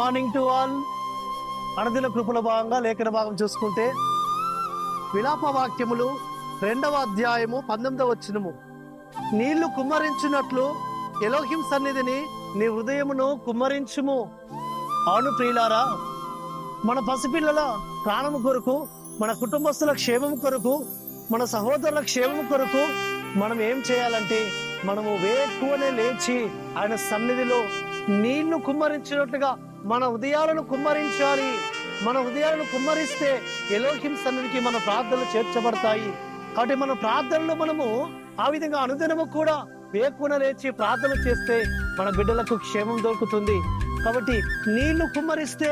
Morning to all. అనుదిన కృపల భాగంగా లేఖన భాగం చూసుకుంటే విలాప వాక్యములు 2వ అధ్యాయము 19వ వచనము. నీళ్లు కుమ్మరించినట్లు ఎలోహిం సన్నిధిని నీ హృదయమును కుమ్మరించుము. అవును ప్రియులారా, మన పసిపిల్లల ప్రాణము కొరకు, మన కుటుంబస్తుల క్షేమం కొరకు, మన సహోదరుల క్షేమం కొరకు మనం ఏం చేయాలంటే మనము వేకువనే లేచి ఆయన సన్నిధిలో నీళ్లు కుమ్మరించినట్లుగా మన హృదయాలను కుమ్మరించాలి. మన హృదయాలను కుమ్మరిస్తే ఎలోహిం సన్నిధికి మన ప్రార్థనలు చేర్చబడతాయి. కాబట్టి మన ప్రార్థనలు మనము ఆ విధంగా అనుదినము కూడా వేకువన లేచి ప్రార్థన చేస్తే మన బిడ్డలకు క్షేమం దొరుకుతుంది. కాబట్టి నీళ్లు కుమ్మరిస్తే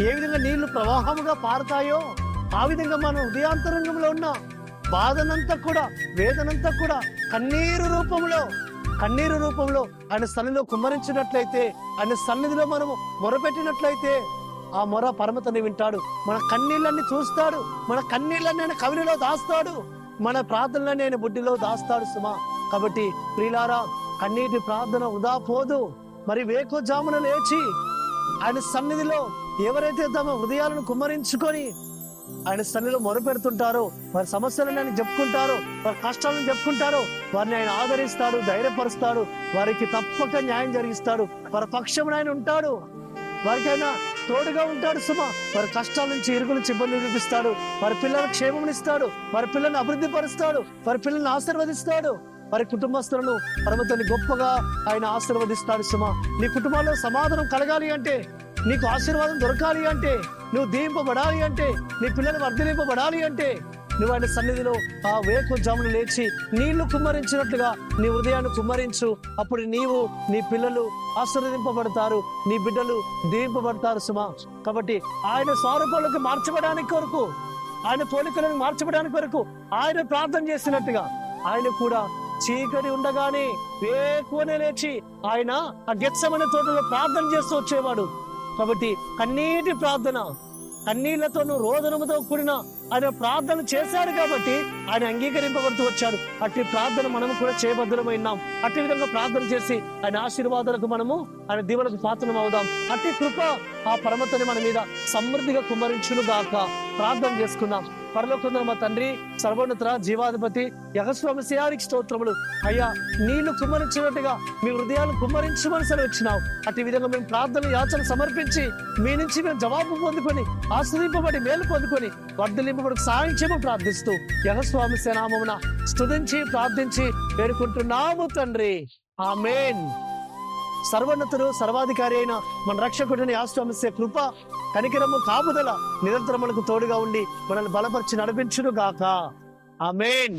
ఏ విధంగా నీళ్లు ప్రవాహముగా పారుతాయో ఆ విధంగా మన హృదయాంతరంగంలో ఉన్న బాధనంతా కూడా, వేదనంతా కూడా కన్నీరు రూపంలో ఆయన సన్నిధిలో కుమ్మరించినట్లయితే, ఆయన సన్నిధిలో మనము మొరపెట్టినట్లయితే ఆ మొర పరమతని వింటాడు. మన కన్నీళ్ళని చూస్తాడు, మన కన్నీళ్ళని ఆయన కవిలో దాస్తాడు, మన ప్రార్థనలని ఆయన బుడ్డిలో దాస్తాడు సుమా. కాబట్టి ప్రియులారా, కన్నీటి ప్రార్థన వృధా పోదు. మరి వేకువజామున లేచి ఆయన సన్నిధిలో ఎవరైతే తమ హృదయాలను కుమ్మరించుకొని ఆయన సన్నిధిలో మొరపెడుతుంటారో, వారి సమస్యలను ఆయన చెప్పుకుంటారో, వారి కష్టాలను చెప్పుకుంటారో, వారిని ఆయన ఆదరిస్తాడు, ధైర్యపరుస్తాడు, వారికి తప్పక న్యాయం జరిగిస్తాడు. వారి పక్షమున ఆయన ఉంటాడు, వారికి ఆయన తోడుగా ఉంటాడు సుమా. వారి కష్టాల నుంచి, ఇరుగు నుంచి ఇబ్బందులు చూపిస్తాడు, వారి పిల్లలకు క్షేమమునిస్తాడు, వారి పిల్లల్ని అభివృద్ధి పరుస్తాడు, వారి పిల్లల్ని ఆశీర్వదిస్తాడు, వారి కుటుంబస్తులను పరమతని గొప్పగా ఆయన ఆశీర్వదిస్తాడు సుమా. నీ కుటుంబంలో సమాధానం కలగాలి అంటే, నీకు ఆశీర్వాదం దొరకాలి అంటే, నువ్వు దీవింపబడాలి అంటే, నీ పిల్లలు వర్ధలింపబడాలి అంటే నువ్వు ఆయన సన్నిధిలో ఆ వేకువజామున లేచి నీళ్లు కుమ్మరించినట్లుగా నీ హృదయాన్ని కుమ్మరించు. అప్పుడు నీవు, నీ పిల్లలు ఆశీర్వదింపబడతారు, నీ బిడ్డలు దీవింపబడతారు సుమా. కాబట్టి ఆయన స్వరూపాలకు మార్చబడానికి కొరకు, ఆయన పోలికలను మార్చబడానికి కొరకు ఆయన ప్రార్థన చేసినట్టుగా ఆయన కూడా చీకటి ఉండగానే వేకువనే లేచి ఆయన ఆ గెత్సెమనే తోటలో ప్రార్థన చేస్తూ వచ్చేవాడు. కాబట్టి కన్నీటి ప్రార్థన, కన్నీళ్లతోనూ రోదనముతో కూడిన ఆయన ప్రార్థన చేశాడు కాబట్టి ఆయన అంగీకరింపబడుతూ వచ్చాడు. అట్టి ప్రార్థన మనము కూడా చేయబద్ధమైనాం. అట్టి విధంగా ప్రార్థన చేసి ఆయన ఆశీర్వాదాలకు మనము, ఆయన దీవెనకు పాత్రం అవుదాం. అట్టి కృప ఆ పరమతని మన మీద సమృద్ధిగా కుమ్మరించును గాక. ప్రార్థన చేసుకుందాం. పరలోకమున్న మా తండ్రి, సర్వోన్నత జీవాధిపతి యెహోవా మెస్సియానికి స్తోత్రములు. అయ్యా, నీళ్లు కుమ్మరించినట్టుగా మీ హృదయాలు కుమ్మరించమని సెలవిచ్చినావు. అట్టి విధంగా మేము ప్రార్థన యాచన సమర్పించి మీ నుంచి మేము జవాబు పొందుకొని, ఆశ్రయింపబడి మేలు పొందుకొని వర్ధలింపబడి సాయం చేయమని ప్రార్థిస్తూ యెహోవా మెస్సియా నామమున స్తుతించి ప్రార్థించి వేడుకుంటున్నాము తండ్రి. ఆమేన్. సర్వోన్నతుడు, సర్వాధికారి అయిన మన రక్షకుడిని యెహోవా మెస్సియా కృప, కనికరము, కాపుదల నిరంతరం మనకు తోడుగా ఉండి మనల్ని బలపరిచి నడిపించును గాక. ఆమేన్.